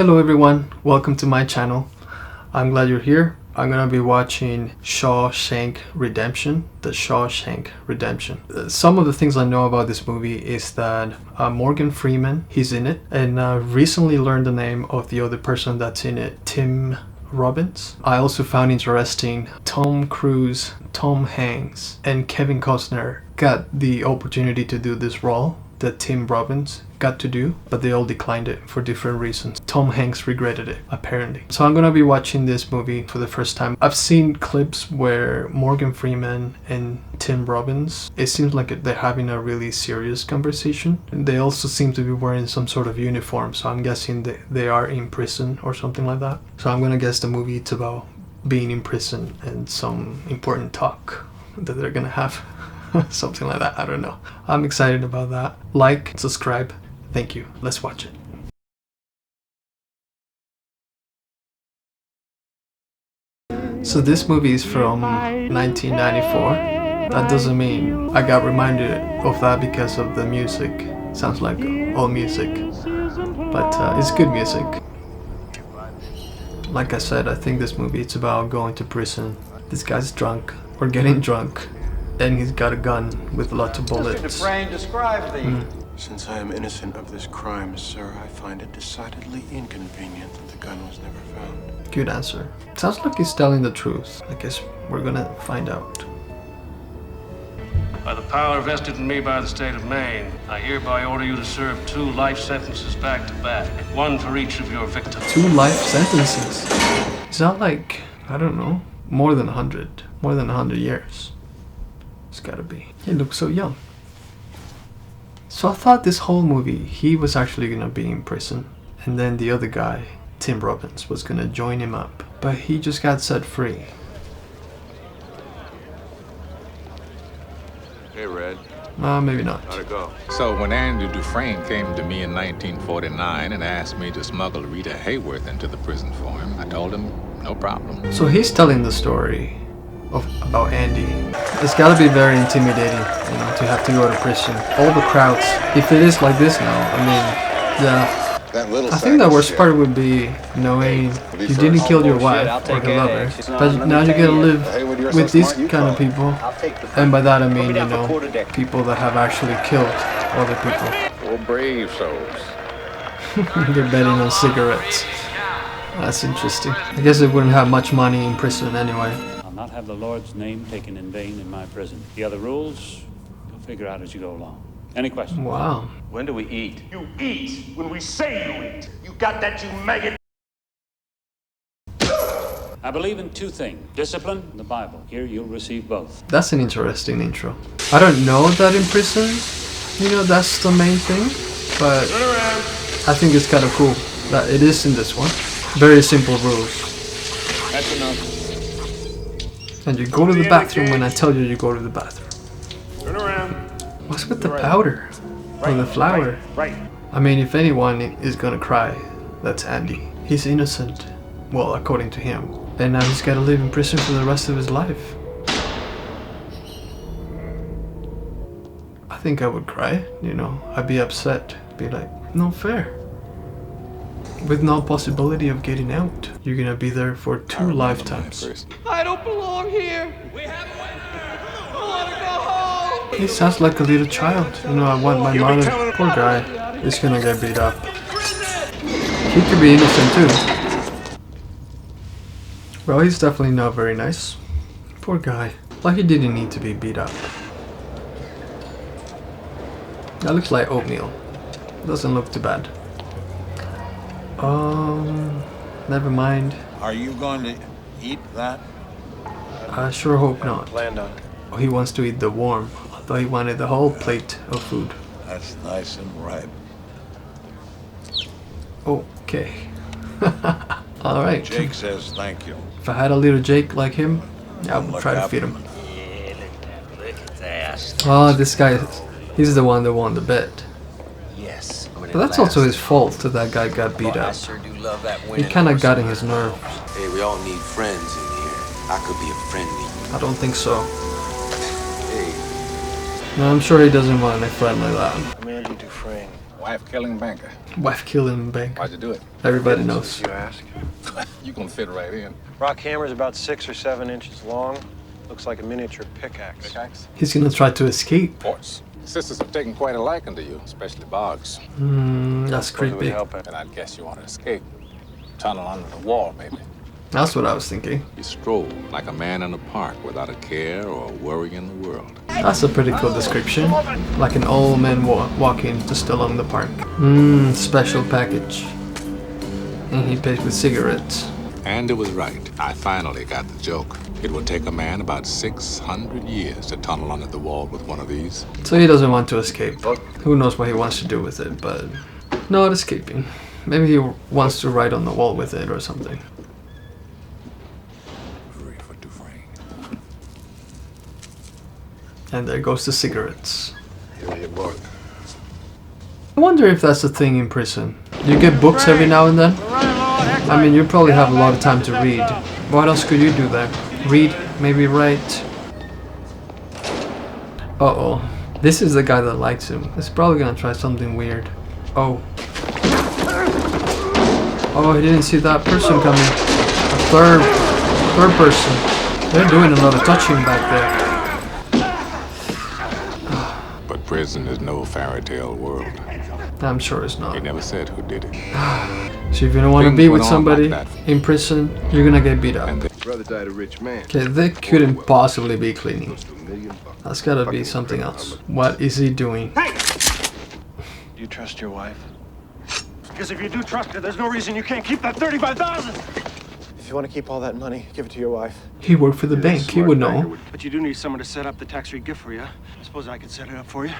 Hello everyone, welcome to my channel. I'm glad you're here. I'm gonna be watching Shawshank Redemption, the Shawshank Redemption. Some of the things I know about this movie is that Morgan Freeman, he's in it, and recently learned the name of the other person that's in it, Tim Robbins. I also found interesting Tom Cruise, Tom Hanks, and Kevin Costner got the opportunity to do this role that Tim Robbins got to do, but they all declined it for different reasons. Tom Hanks regretted it, apparently. So I'm gonna be watching this movie for the first time. I've seen clips where Morgan Freeman and Tim Robbins, it seems like they're having a really serious conversation. And they also seem to be wearing some sort of uniform, so I'm guessing they are in prison or something like that. So I'm gonna guess the movie it's about being in prison and some important talk that they're gonna have. Something like that, I don't know. I'm excited about that. Like, subscribe. Thank you. Let's watch it. So this movie is from 1994. That doesn't mean I got reminded of that because of the music. Sounds like old music, but it's good music. Like I said, I think this movie it's about going to prison. This guy's drunk or getting drunk, and he's got a gun with lots of bullets. Since I am innocent of this crime, sir, I find it decidedly inconvenient that the gun was never found. Good answer. Sounds like he's telling the truth. I guess we're gonna find out. By the power vested in me by the state of Maine, I hereby order you to serve 2 life sentences back to back, 1 for each of your victims. 2 life sentences? Is that like, I don't know, more than 100? More than 100 years. It's gotta be. He looks so young. So I thought this whole movie, he was actually gonna be in prison. And then the other guy, Tim Robbins, was gonna join him up. But he just got set free. Hey, Red. Maybe not. How'd it go? So when Andy Dufresne came to me in 1949 and asked me to smuggle Rita Hayworth into the prison for him, I told him, no problem. So he's telling the story about Andy. It's gotta be very intimidating, you know, to have to go to prison. All the crowds. If it is like this now, I mean, yeah. I think the worst part would be knowing you didn't kill your wife or your lover, but now you gotta live with these kind of people. And by that I mean, you know, people that have actually killed other people. Well, brave souls. They're betting on cigarettes. That's interesting. I guess they wouldn't have much money in prison anyway. Not have the Lord's name taken in vain in my prison. The other rules, you'll figure out as you go along. Any questions? Wow. When do we eat? You eat when we say you eat. You got that, you maggot? I believe in 2 things. Discipline and the Bible. Here you'll receive both. That's an interesting intro. I don't know that in prison, you know, that's the main thing, but I think it's kind of cool that it is in this one. Very simple rules. That's enough. And you go to the bathroom when I tell you go to the bathroom. Turn around. What's with the powder? Or the flour? Right. I mean, if anyone is gonna cry, that's Andy. He's innocent. Well, according to him. And now he's gotta live in prison for the rest of his life. I think I would cry, you know. I'd be upset. Be like, no fair. With no possibility of getting out. You're gonna be there for 2 lifetimes. I don't belong here. We have a winner. I want to go home. He sounds like a little child. You know, I want my mother. Poor guy. He's gonna get beat up. He could be innocent too. Well, he's definitely not very nice. Poor guy. Like he didn't need to be beat up. That looks like oatmeal. Doesn't look too bad. Never mind. Are you going to eat that? I sure hope not. Planned on it. Oh, he wants to eat the worm. I thought he wanted the whole plate of food. That's nice and ripe. Okay. Alright. Jake says thank you. If I had a little Jake like him, I would try to feed him. Oh, this guy, he's the one that won the bet. But that's also his fault that that guy got beat up. He kinda got in his nerves. Hey, we all need friends in here. I could be a friend to you. I don't think so. Hey. No, I'm sure he doesn't want a friend like that. I'm Andy Dufresne. Wife-killing banker. Wife killing bank. Why'd you do it? Everybody knows. You ask. You gonna fit right in. Rock hammer's about 6 or 7 inches long. Looks like a miniature pickaxe. Pickaxe? He's gonna try to escape. Sports. Sisters have taken quite a liking to you, especially Boggs. That's Suppose it would creepy. help it. And I'd guess you want to escape. Tunnel under the wall, maybe. That's what I was thinking. You stroll like a man in a park without a care or a worry in the world. That's a pretty cool description. Like an old man walking just along the park. Special package. And he pays with cigarettes. And it was right. I finally got the joke. It would take a man about 600 years to tunnel under the wall with one of these. So he doesn't want to escape. Who knows what he wants to do with it, but not escaping. Maybe he wants to write on the wall with it or something. And there goes the cigarettes. I wonder if that's a thing in prison. You get books every now and then? I mean, you probably have a lot of time to read. What else could you do there? Read, maybe write. Uh-oh. This is the guy that likes him. He's probably gonna try something weird. Oh. Oh, he didn't see that person coming. A third person. They're doing a lot of touching back there. But prison is no fairy tale world. I'm sure it's He not. never said who did it. So if you don't want to Things be with went on like somebody that. in prison, you're gonna get beat up. And Brother died a rich man. Okay, they couldn't possibly be cleaning. That's gotta be something else. What is he doing? Do you trust your wife? Because if you do trust her, there's no reason you can't keep that 35,000. If you want to keep all that money, give it to your wife. He worked for the bank. He would know. But you do need someone to set up the tax-free gift for you. I suppose I could set it up for you.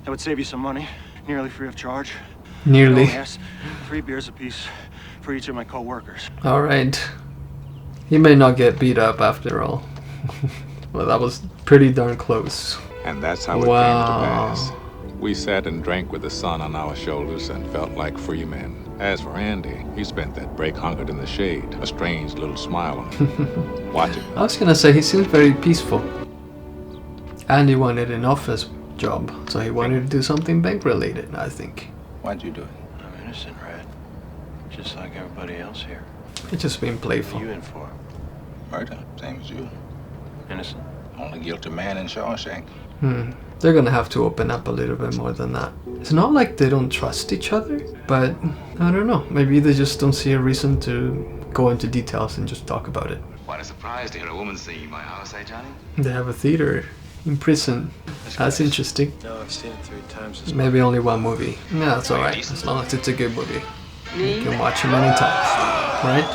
That would save you some money, nearly free of charge. Nearly. Yes, 3 beers apiece for each of my co-workers. All right. He may not get beat up after all. Well, that was pretty darn close. And that's how it Wow. came to pass. We sat and drank with the sun on our shoulders and felt like free men. As for Andy, he spent that break hunkered in the shade, a strange little smile on him. Watching. I was gonna say he seems very peaceful. And he wanted an office job, so he wanted to do something bank related, I think. Why'd you do it? I'm innocent, Red. Just like everybody else here. He's just being What playful. are you in for? Murder, same as you. Innocent. Only guilty man in Shawshank. They're gonna have to open up a little bit more than that. It's not like they don't trust each other, but I don't know. Maybe they just don't see a reason to go into details and just talk about it. Quite a surprise to hear a woman singing my house, eh, Johnny? They have a theater in prison. That's interesting. No, I've seen it 3 times. This Maybe only one movie. Yeah, that's alright. As long as it's a good movie. You can watch it many times. Right?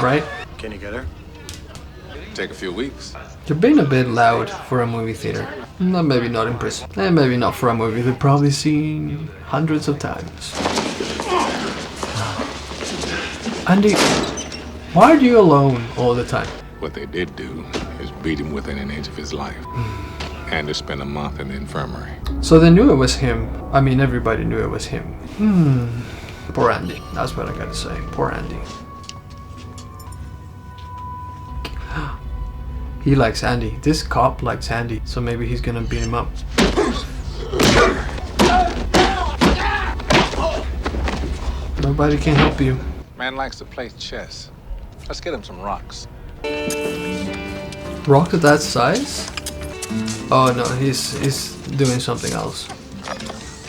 Right? Can you get her? Take a few weeks. You're being a bit loud for a movie theater. No, maybe not in prison. And maybe not for a movie they've probably seen hundreds of times. Andy, why are you alone all the time? What they did do is beat him within an inch of his life. Andy spent a month in the infirmary. So they knew it was him. I mean, everybody knew it was him. Poor Andy. That's what I gotta say. Poor Andy. He likes Andy. This cop likes Andy, so maybe he's gonna beat him up. Nobody can help you. Man likes to play chess. Let's get him some rocks. Rock of that size? Oh no, he's doing something else.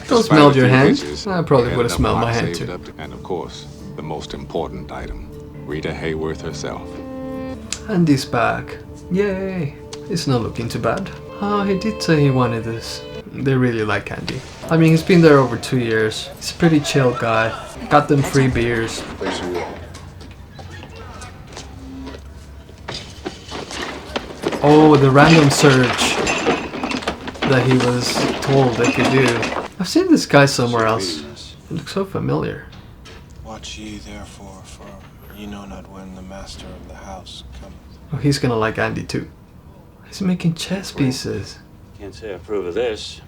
Don't smell your hand. I probably would have smelled my hand too. And of course, the most important item, Rita Hayworth herself. Andy's back. Yay! It's not looking too bad. Oh, he did say he wanted this. They really like Andy. I mean, he's been there over 2 years. He's a pretty chill guy. Got them free beers. Oh, the random search that he was told they could do. I've seen this guy somewhere else. It looks so familiar. Watch ye therefore, for ye know not when the master of the house cometh. Oh, he's gonna like Andy too. He's making chess pieces. Can't say I approve of this,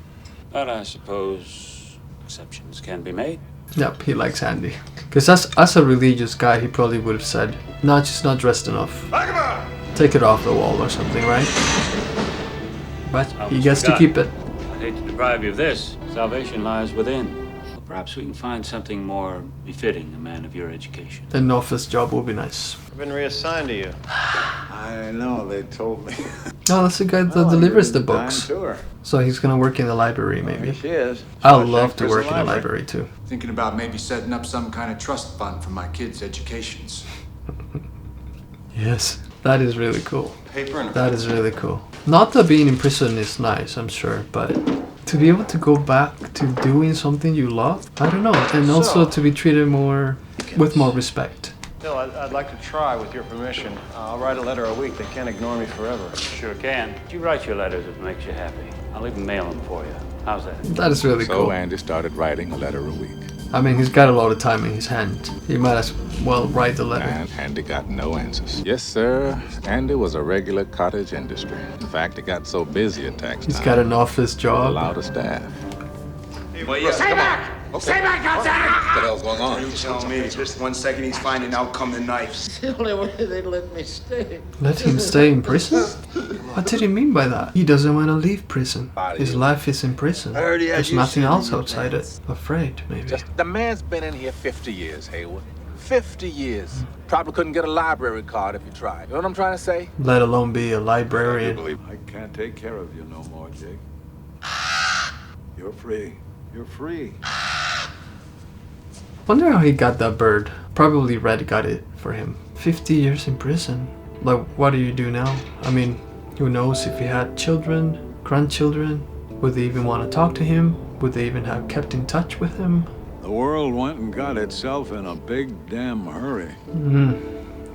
but I suppose exceptions can be made. Yep, he likes Andy. Because as a religious guy, he probably would have said, "No, she's not dressed enough. Take it off the wall or something, right?" But he gets to keep it. I hate to deprive you of this. Salvation lies within. A Perhaps we can find something more befitting a man of your education. An office job would be nice. I've been reassigned to you. I know, they told me. Oh, that's the guy that Well, delivers I the did a books. dime tour. So he's gonna work in the library, There maybe. she is. I'd Shawshank love to Prison work in a library too. Thinking about maybe setting up some kind of trust fund for my kids' educations. Yes, that is really cool. Paper and That is really cool. Not that being in prison is nice, I'm sure, but to be able to go back to doing something you love, I don't know, and also to be treated with more respect. Still, I'd like to try, with your permission. I'll write a letter a week. They can't ignore me forever. Sure can. You write your letters if it makes you happy. I'll even mail them for you. How's that? That is really So cool. Andy started writing a letter a week. I mean, he's got a lot of time in his hand. He might as well write the letter. And Andy got no answers. Yes, sir. Andy was a regular cottage industry. In fact, it got so busy at tax He's time, got an office it job. allowed a staff. Well, yeah, Stay back! Stay back outside! What the hell's going on? You tell me. Just 1 second, he's finding out come the knives. The only way they let me stay. Let him stay in prison? What did he mean by that? He doesn't want to leave prison. His life is in prison. already had There's you nothing seen else your outside it. Afraid, maybe. The man's been in here 50 years, Haywood. 50 years. Probably couldn't get a library card if you tried. You know what I'm trying to say? Let alone be a librarian. I can't take care of you no more, Jake. You're free. You're free. Wonder how he got that bird. Probably Red got it for him. 50 years in prison. Like, what do you do now? I mean, who knows if he had children, grandchildren? Would they even want to talk to him? Would they even have kept in touch with him? The world went and got itself in a big damn hurry.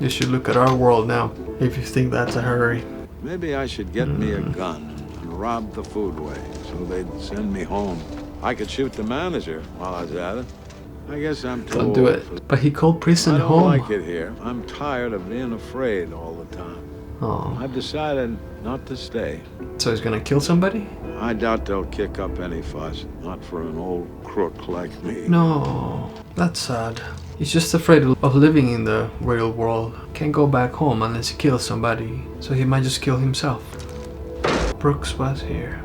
You should look at our world now, if you think that's a hurry. Maybe I should get me a gun and rob the foodway so they'd send me home. I could shoot the manager while I was at it. I guess I'm too Don't do old it. for- But he called prison I don't home. like it here. I'm tired of being afraid all the time. Oh, I've decided not to stay. so he's gonna kill somebody? I doubt they'll kick up any fuss. Not for an old crook like me. No, that's sad. He's just afraid of living in the real world. Can't go back home unless he kills somebody. So he might just kill himself. Brooks was here.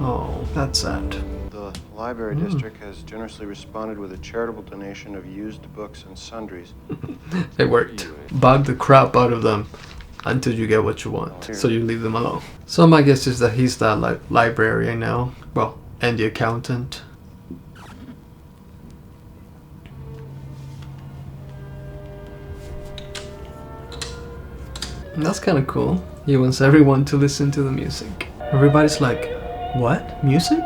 Oh, that's sad. The library district has generously responded with a charitable donation of used books and sundries. It worked. Bug the crap out of them until you get what you want. So you leave them alone. So my guess is that he's that librarian now. Well, and the accountant. And that's kind of cool. He wants everyone to listen to the music. Everybody's like, what? Music?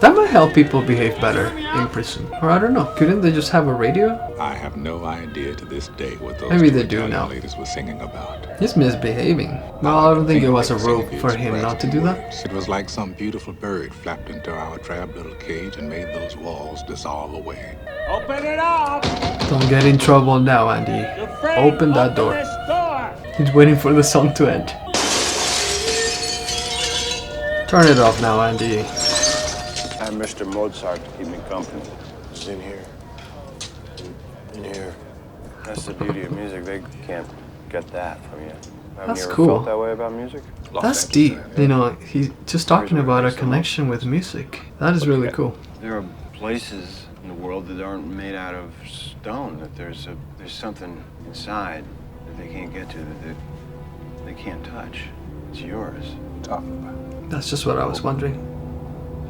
That might help people behave better in prison. Or I don't know. Couldn't they just have a radio? I have no idea to this day what those Maybe two they do Italian now. ladies were singing about. He's misbehaving. Well, I don't think it was a rule Singing for the him not to do that. words. It was like some beautiful bird flapped into our drab little cage and made those walls dissolve away. Open it up! Don't get in trouble now, Andy. Open that door. This door! He's waiting for the song to end. Turn it off now, Andy. I'm Mr. Mozart to keep me company. It's in here. In here. That's the beauty of music. They can't get that from you. Haven't That's you ever cool. felt that way about music? That's deep. You know, he's just talking about a connection with music. That is really cool. There are places in the world that aren't made out of stone. That there's something inside that they can't get to, that they can't touch. It's yours. Talking about That's just what I was wondering.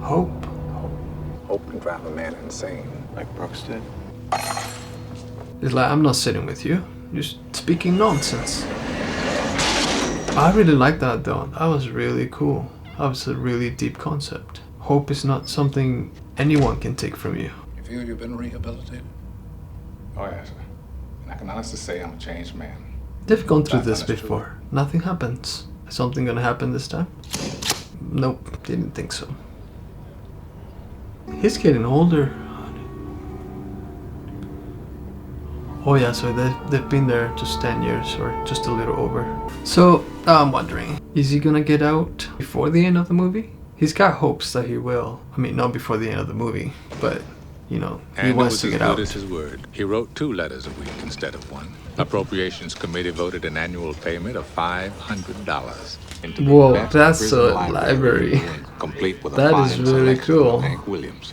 Hope. hope can drive a man insane. Like Brooks did. It's like, I'm not sitting with you. You're speaking nonsense. I really like that though. That was really cool. That was a really deep concept. Hope is not something anyone can take from you. You feel you've been rehabilitated? Oh, yes, sir. And I can honestly say I'm a changed man. They've gone through That this is true. before. Nothing happens. Is something gonna happen this time? Nope, didn't think so. He's getting older. Oh yeah, so they've been there just 10 years or just a little over. So I'm wondering, is he gonna get out before the end of the movie? He's got hopes that he will. I mean, not before the end of the movie, but you know, he And wants was to as get good out. as his word. He wrote 2 letters a week instead of 1. Appropriations Committee voted an annual payment of $500 into the Whoa, best that's prison a library. complete with a That fine is really selection cool. of Hank Williams.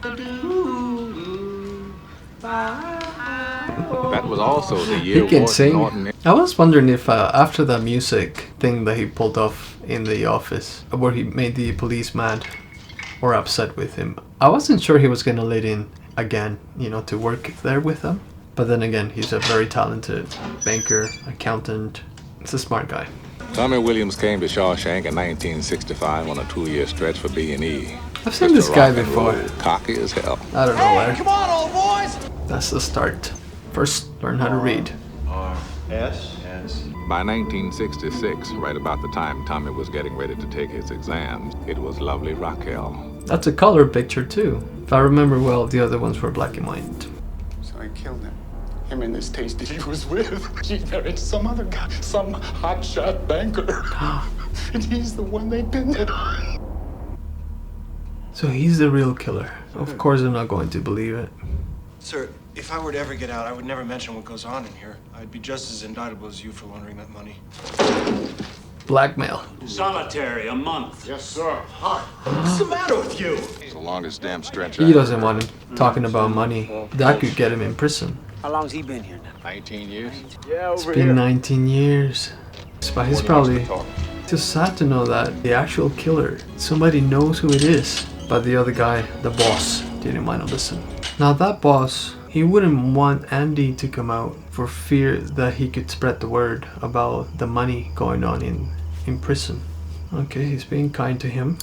That was also the year He can Ward sing. Norton. I was wondering if after the music thing that he pulled off in the office, where he made the police mad or upset with him, I wasn't sure he was gonna let in again, you know, to work there with them. But then again, he's a very talented banker, accountant. He's a smart guy. Tommy Williams came to Shawshank in 1965 on a 2-year stretch for B&E. I've seen this guy before. Cocky as hell. I don't know where. Come on, old boys! That's the start. First, learn how to read. Yes. By 1966, right about the time Tommy was getting ready to take his exams, it was lovely Raquel. That's a color picture too. If I remember well, the other ones were black and white. So I killed him. Him and this tasty he was with. She married some other guy, some hotshot banker. And he's the one they pinned it on. So he's the real killer. Of course I'm not going to believe it. Sir, if I were to ever get out, I would never mention what goes on in here. I'd be just as indictable as you for laundering that money. Blackmail. Solitary, a month. Yes, sir. Hi. What's the matter with you? It's the longest damn stretch. He doesn't want him talking about money. That could get him in prison. How long's he been here now? 19 years. Yeah, It's been 19 years. But he's probably just sad to know that the actual killer, somebody knows who it is. But the other guy, the boss, didn't want to listen. Now that boss, he wouldn't want Andy to come out for fear that he could spread the word about the money going on in prison. Okay, he's being kind to him.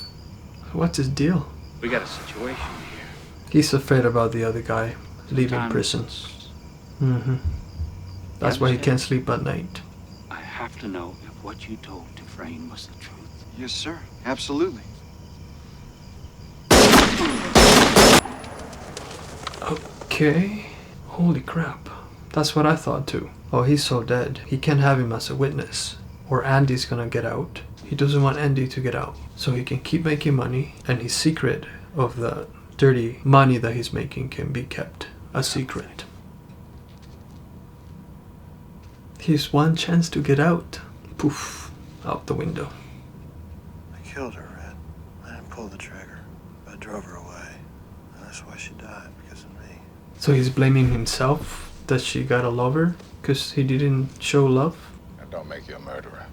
What's his deal? We got a situation here. He's afraid about the other guy leaving Time prison. is- That's why he can't sleep at night. I have to know if what you told Dufresne was the truth. Yes, sir. Absolutely. Okay. Holy crap. That's what I thought too. Oh, he's so dead. He can't have him as a witness. Or Andy's gonna get out. He doesn't want Andy to get out. So he can keep making money, and his secret of the dirty money that he's making can be kept a secret. He's one chance to get out. Poof. Out the window. I killed her, Red. I didn't pull the trigger. I drove her away. And that's why she died, because of me. So he's blaming himself that she got a lover because he didn't show love? That don't make you a murderer.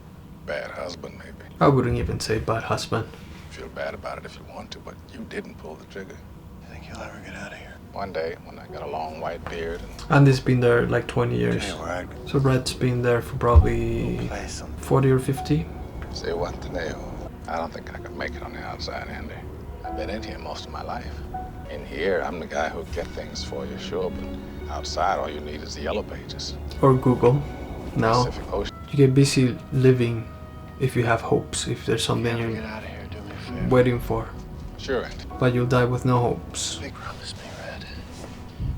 Bad husband, maybe. I wouldn't even say bad husband. Feel bad about it if you want to, but you didn't pull the trigger. You think you'll ever get out of here? One day, when I got a long white beard and Andy's been there like 20 years. Tell you where I'd So Red's been there for probably play something. 40 or 50. say one Teneo. I don't think I could make it on the outside, Andy. I've been in here most of my life. In here, I'm the guy who'll get things for you, sure, but outside, all you need is the yellow pages. Or Google. Now, Pacific Ocean. you get busy living if you have hopes, if there's something Get you're out of here, do me a favor. waiting for. Sure, Andy. But you'll die with no hopes. Big promise me, Red.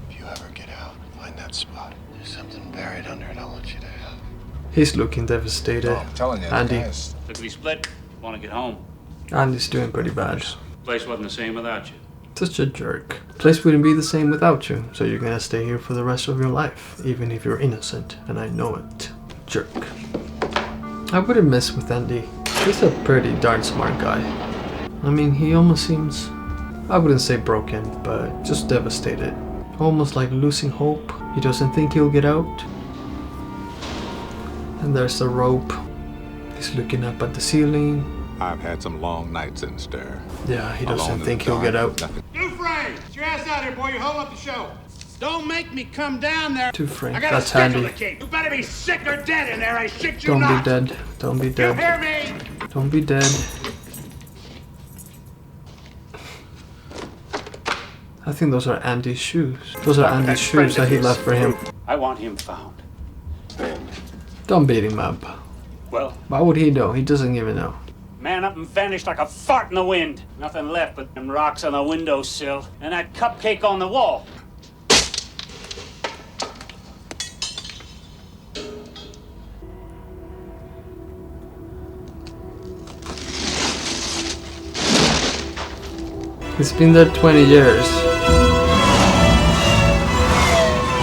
If you ever get out, find that spot. There's something buried under it I'll let you to have. He's looking devastated. I'm telling you, Andy. guys. Lickety split. Want to get home. Andy's doing pretty bad. Place wasn't the same without you. Such a jerk. Place wouldn't be the same without you, so you're gonna stay here for the rest of your life, even if you're innocent, and I know it. Jerk. I wouldn't mess with Andy. He's a pretty darn smart guy. I mean, he almost seems, I wouldn't say broken, but just devastated. Almost like losing hope. He doesn't think he'll get out. And there's the rope. He's looking up at the ceiling. I've had some long nights in stir. Yeah, he Alone doesn't in think the he'll get dark out. with nothing. Dufresne! Get your ass out here, boy. You're holding up the show. Don't make me come down there. Too frank. I got a That's schedule handy. to keep. You better be sick or dead in there. I shit you Don't not. be dead. Don't be You dead. hear me? Don't be dead. I think those are Andy's shoes. Those are Andy's shoes that he left for him. I want him found. Don't beat him up. Well, Why would he know? He doesn't even know. man up and vanished like a fart in the wind. Nothing left but them rocks on the windowsill and that cupcake on the wall. He's been there 20 years.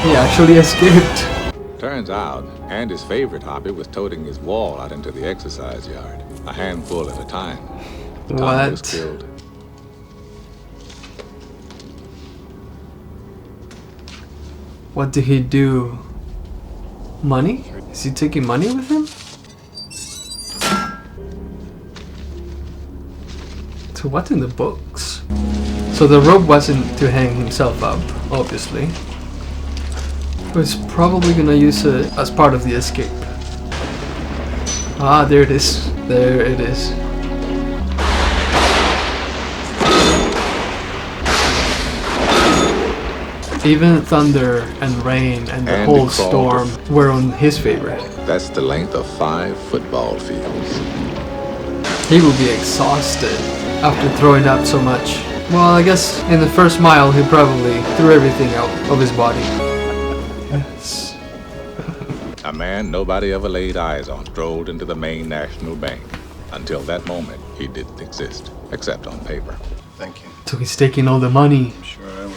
He actually escaped. Turns out, Andy's favorite hobby was toting his wall out into the exercise yard, a handful at a time. Tommy was What? killed. What did he do? Money? Is he taking money with him? So what in the books? So the rope wasn't to hang himself up, obviously. He was probably gonna use it as part of the escape. Ah, there it is. There it is. Even thunder and rain and the whole storm were on his favor. That's the length of 5 football fields. He will be exhausted after throwing up so much. Well, I guess in the first mile he probably threw everything out of his body. Yes. A man nobody ever laid eyes on strolled into the Maine National Bank. Until that moment, he didn't exist, except on paper. Thank you. So he's taking all the money. Sure I will.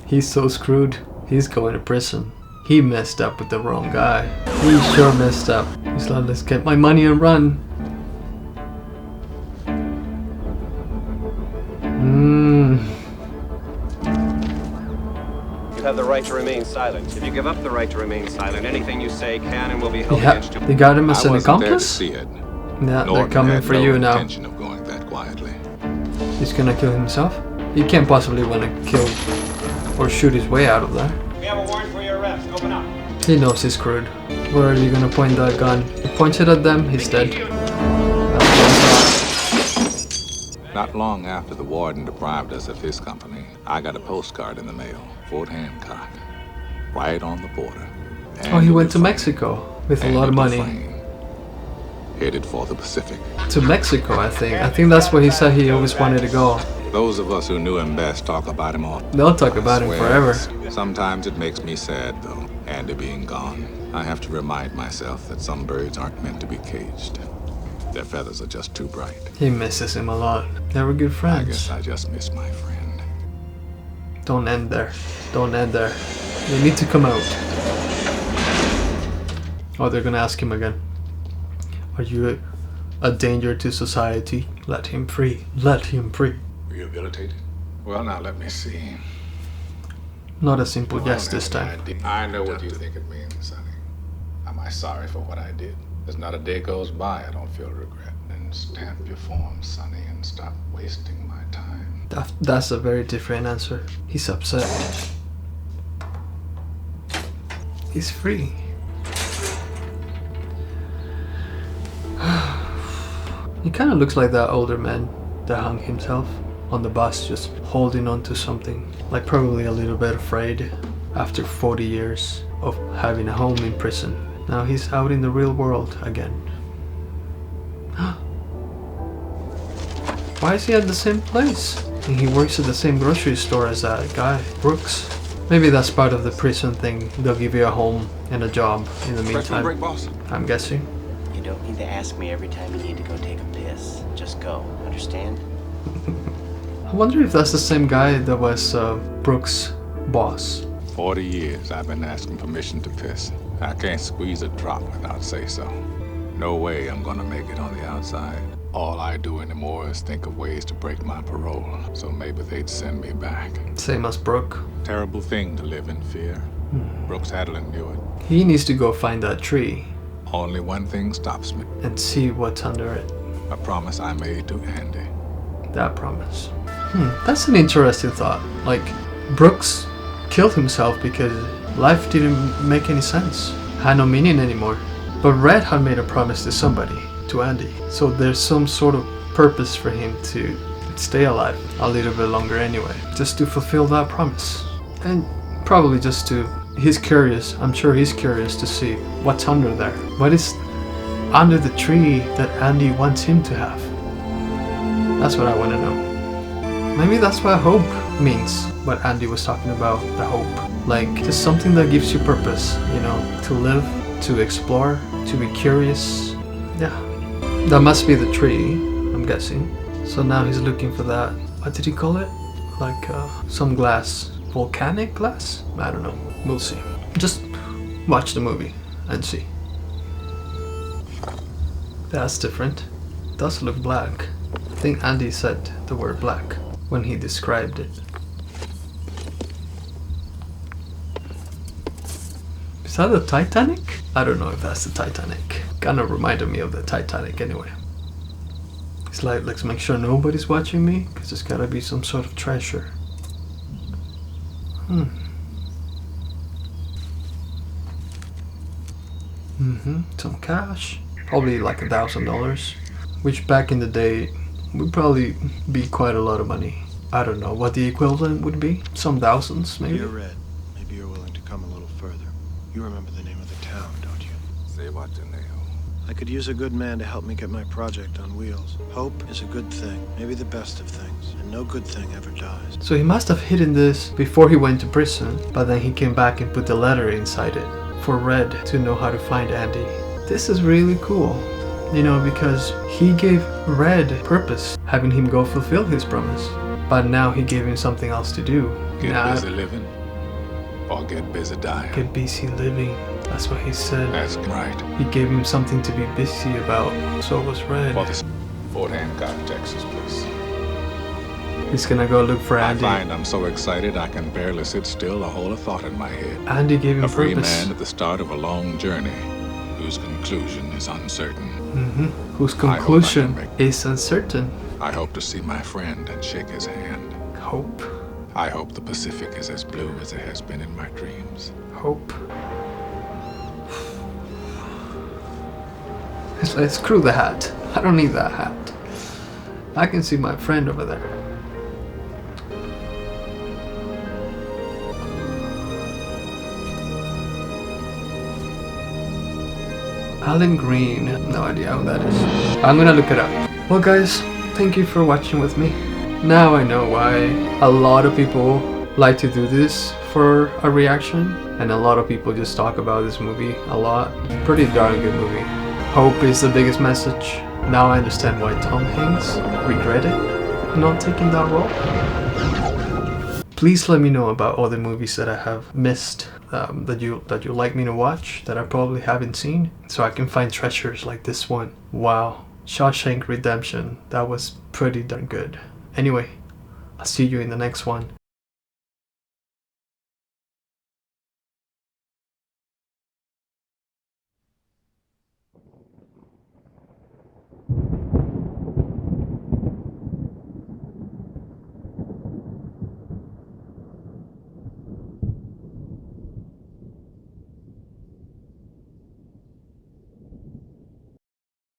He's so screwed. He's going to prison. He messed up with the wrong guy. He sure messed up. He's like, let's get my money and run. You have the right to remain silent. If you give up the right to remain silent, anything you say can and will be held against you. They got him as an accomplice? See it. Yeah, they're coming for you now. Of going that quietly. He's gonna kill himself? He can't possibly want to kill or shoot his way out of there. We have a warrant for your arrest. Open up. He knows he's screwed. Where are you gonna point that gun? He points it at them, he's dead. Not long after the warden deprived us of his company, I got a postcard in the mail, Fort Hancock, right on the border. Oh, he went to Mexico with a lot of money. Headed for the Pacific. To Mexico, I think. I think that's where he said he always wanted to go. Those of us who knew him best talk about him often. They'll talk about him forever. Sometimes it makes me sad, though, Andy being gone. I have to remind myself that some birds aren't meant to be caged. Their feathers are just too bright. He misses him a lot. They were good friends. I guess I just miss my friend. Don't end there. Don't end there. You need to come out. Oh, they're gonna ask him again. Are you a danger to society? Let him free. Let him free. Rehabilitated? Well, now let me see. Not a simple yes this time. I know what you think it means, Sonny. Am I sorry for what I did? There's not a day goes by I don't feel regret. And stamp your form, Sonny, and stop wasting my time. That's a very different answer. He's upset. He's free. He kind of looks like that older man that hung himself on the bus, just holding on to something. Like probably a little bit afraid after 40 years of having a home in prison. Now he's out in the real world again. Why is he at the same place? And he works at the same grocery store as that guy, Brooks. Maybe that's part of the prison thing. They'll give you a home and a job in the meantime. Break, boss. I'm guessing. You don't need to ask me every time you need to go take a piss. Just go, understand? I wonder if that's the same guy that was Brooks' boss. 40 years I've been asking permission to piss. I can't squeeze a drop without say-so. No way I'm gonna make it on the outside. All I do anymore is think of ways to break my parole, so maybe they'd send me back. Same as Brooke. Terrible thing to live in fear. Brooks Hadlin knew it. He needs to go find that tree. Only one thing stops me. And see what's under it. A promise I made to Andy. That promise. That's an interesting thought. Like, Brooks killed himself because life didn't make any sense. Had no meaning anymore. But Red had made a promise to somebody, to Andy. So there's some sort of purpose for him to stay alive a little bit longer anyway. Just to fulfill that promise. And probably just to... He's curious. I'm sure he's curious to see what's under there. What is under the tree that Andy wants him to have? That's what I want to know. Maybe that's what hope means. What Andy was talking about, the hope. Like, just something that gives you purpose, you know, to live, to explore, to be curious. Yeah. That must be the tree, I'm guessing. So now he's looking for that. What did he call it? Like some glass. Volcanic glass? I don't know. We'll see. Just watch the movie and see. That's different. It does look black. I think Andy said the word black. when he described it. Is that the Titanic? I don't know if that's the Titanic. Kind of reminded me of the Titanic anyway. It's like, let's make sure nobody's watching me, because there's gotta be some sort of treasure. Some cash. Probably like $1,000. Which back in the day would probably be quite a lot of money. I don't know what the equivalent would be. Some thousands, maybe. Dear Red, maybe you're willing to come a little further. You remember the name of the town, don't you? Say what the name? I could use a good man to help me get my project on wheels. Hope is a good thing, maybe the best of things, and no good thing ever dies. So he must have hidden this before he went to prison, but then he came back and put the letter inside it for Red to know how to find Andy. This is really cool, you know, because he gave Red purpose, having him go fulfill his promise. But now he gave him something else to do. Get busy living, or get busy dying. Get busy living. That's what he said. That's right. He gave him something to be busy about. So was Red. For the Fort Hancock, Texas, please. He's gonna go look for Andy. I find I'm so excited I can barely sit still or hold a thought in my head. Andy gave him a free purpose. Man at the start of a long journey, whose conclusion is uncertain. Whose conclusion is uncertain. I hope to see my friend and shake his hand. Hope. I hope the Pacific is as blue as it has been in my dreams. Hope. Screw the hat. I don't need that hat. I can see my friend over there. Alan Green. No idea who that is. I'm gonna look it up. Well guys, thank you for watching with me. Now I know why a lot of people like to do this for a reaction, and a lot of people just talk about this movie a lot. Pretty darn good movie. Hope is the biggest message. Now I understand why Tom Hanks regretted not taking that role. Please let me know about other movies that I have missed, that you like me to watch, that I probably haven't seen, so I can find treasures like this one. Wow, Shawshank Redemption, that was pretty darn good. Anyway, I'll see you in the next one.